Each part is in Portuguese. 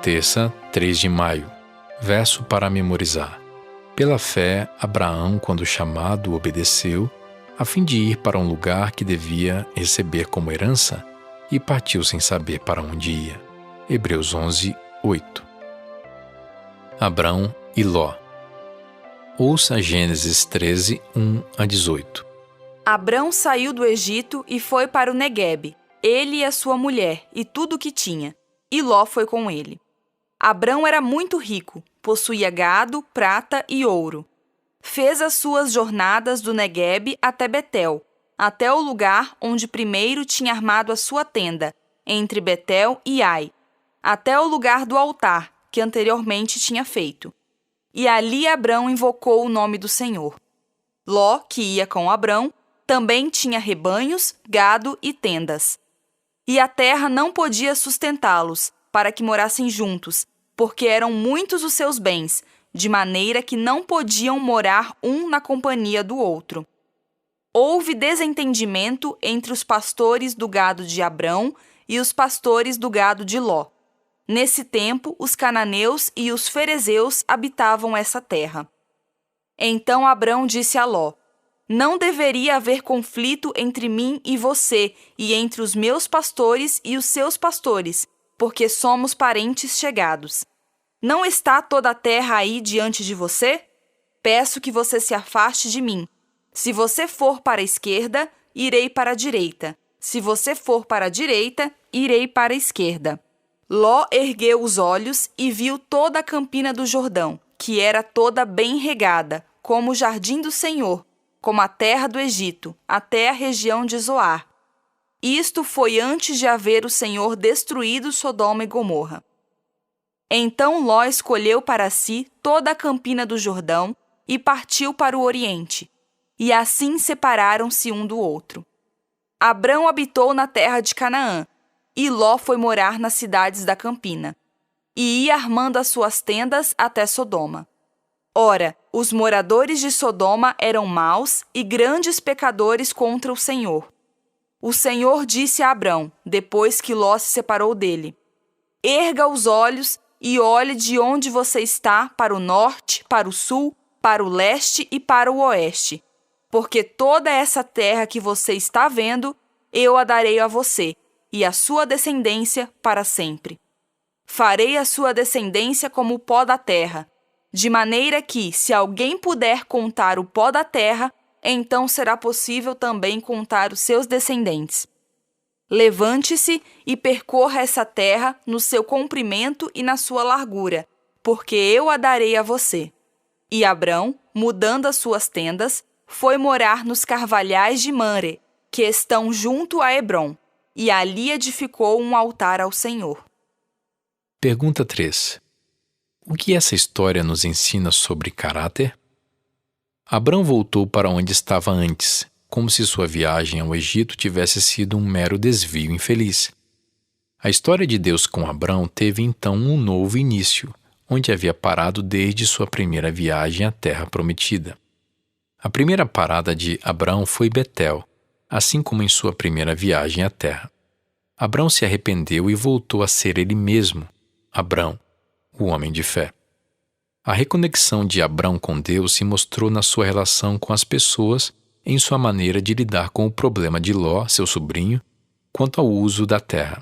Terça, 3 de maio. Verso para memorizar. Pela fé, Abraão, quando chamado, obedeceu, a fim de ir para um lugar que devia receber como herança, e partiu sem saber para onde ia. Hebreus 11, 8. Abrão e Ló. Ouça Gênesis 13, 1 a 18. Abrão saiu do Egito e foi para o Neguebe, ele e a sua mulher, e tudo o que tinha, e Ló foi com ele. Abrão era muito rico, possuía gado, prata e ouro. Fez as suas jornadas do Neguebe até Betel, até o lugar onde primeiro tinha armado a sua tenda, entre Betel e Ai, até o lugar do altar, que anteriormente tinha feito. E ali Abrão invocou o nome do Senhor. Ló, que ia com Abrão, também tinha rebanhos, gado e tendas. E a terra não podia sustentá-los, para que morassem juntos, porque eram muitos os seus bens, de maneira que não podiam morar um na companhia do outro. Houve desentendimento entre os pastores do gado de Abrão e os pastores do gado de Ló. Nesse tempo, os cananeus e os ferezeus habitavam essa terra. Então Abrão disse a Ló: não deveria haver conflito entre mim e você, e entre os meus pastores e os seus pastores, porque somos parentes chegados. Não está toda a terra aí diante de você? Peço que você se afaste de mim. Se você for para a esquerda, irei para a direita. Se você for para a direita, irei para a esquerda. Ló ergueu os olhos e viu toda a campina do Jordão, que era toda bem regada, como o jardim do Senhor, como a terra do Egito, até a região de Zoar. Isto foi antes de haver o Senhor destruído Sodoma e Gomorra. Então Ló escolheu para si toda a campina do Jordão e partiu para o oriente, e assim separaram-se um do outro. Abrão habitou na terra de Canaã, e Ló foi morar nas cidades da campina, e ia armando as suas tendas até Sodoma. Ora, os moradores de Sodoma eram maus e grandes pecadores contra o Senhor. O Senhor disse a Abrão, depois que Ló se separou dele: erga os olhos e olhe de onde você está para o norte, para o sul, para o leste e para o oeste, porque toda essa terra que você está vendo, eu a darei a você e a sua descendência para sempre. Farei a sua descendência como o pó da terra, de maneira que, se alguém puder contar o pó da terra, então será possível também contar os seus descendentes. Levante-se e percorra essa terra no seu comprimento e na sua largura, porque eu a darei a você. E Abrão, mudando as suas tendas, foi morar nos carvalhais de Mamre, que estão junto a Hebrom, e ali edificou um altar ao Senhor. Pergunta 3. O que essa história nos ensina sobre caráter? Abrão voltou para onde estava antes, como se sua viagem ao Egito tivesse sido um mero desvio infeliz. A história de Deus com Abrão teve então um novo início, onde havia parado desde sua primeira viagem à Terra Prometida. A primeira parada de Abrão foi Betel, assim como em sua primeira viagem à Terra. Abrão se arrependeu e voltou a ser ele mesmo, Abrão, o homem de fé. A reconexão de Abrão com Deus se mostrou na sua relação com as pessoas, em sua maneira de lidar com o problema de Ló, seu sobrinho, quanto ao uso da terra.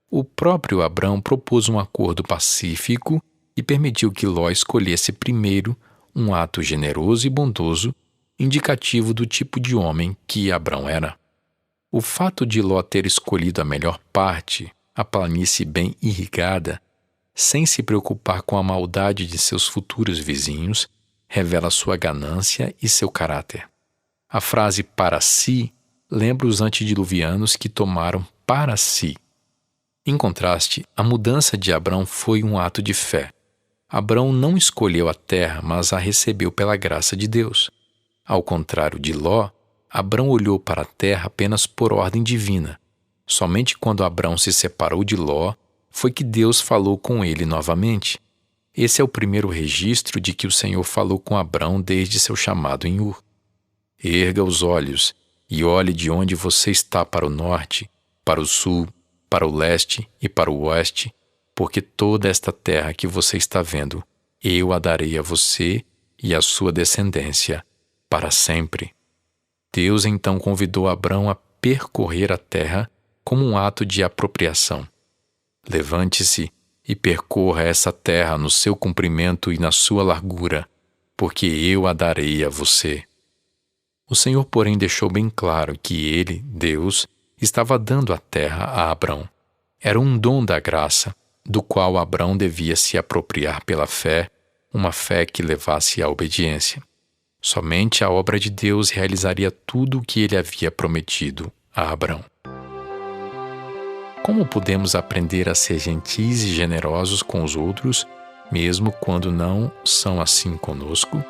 O próprio Abrão propôs um acordo pacífico e permitiu que Ló escolhesse primeiro um ato generoso e bondoso, indicativo do tipo de homem que Abrão era. O fato de Ló ter escolhido a melhor parte, a planície bem irrigada, sem se preocupar com a maldade de seus futuros vizinhos, revela sua ganância e seu caráter. A frase para si lembra os antediluvianos que tomaram para si. Em contraste, a mudança de Abrão foi um ato de fé. Abrão não escolheu a terra, mas a recebeu pela graça de Deus. Ao contrário de Ló, Abrão olhou para a terra apenas por ordem divina. Somente quando Abrão se separou de Ló, foi que Deus falou com ele novamente. Esse é o primeiro registro de que o Senhor falou com Abrão desde seu chamado em Ur. Erga os olhos e olhe de onde você está para o norte, para o sul, para o leste e para o oeste, porque toda esta terra que você está vendo, eu a darei a você e à sua descendência para sempre. Deus então convidou Abrão a percorrer a terra como um ato de apropriação. Levante-se e percorra essa terra no seu comprimento e na sua largura, porque eu a darei a você. O Senhor, porém, deixou bem claro que Ele, Deus, estava dando a terra a Abrão. Era um dom da graça, do qual Abrão devia se apropriar pela fé, uma fé que levasse à obediência. Somente a obra de Deus realizaria tudo o que Ele havia prometido a Abrão. Como podemos aprender a ser gentis e generosos com os outros, mesmo quando não são assim conosco?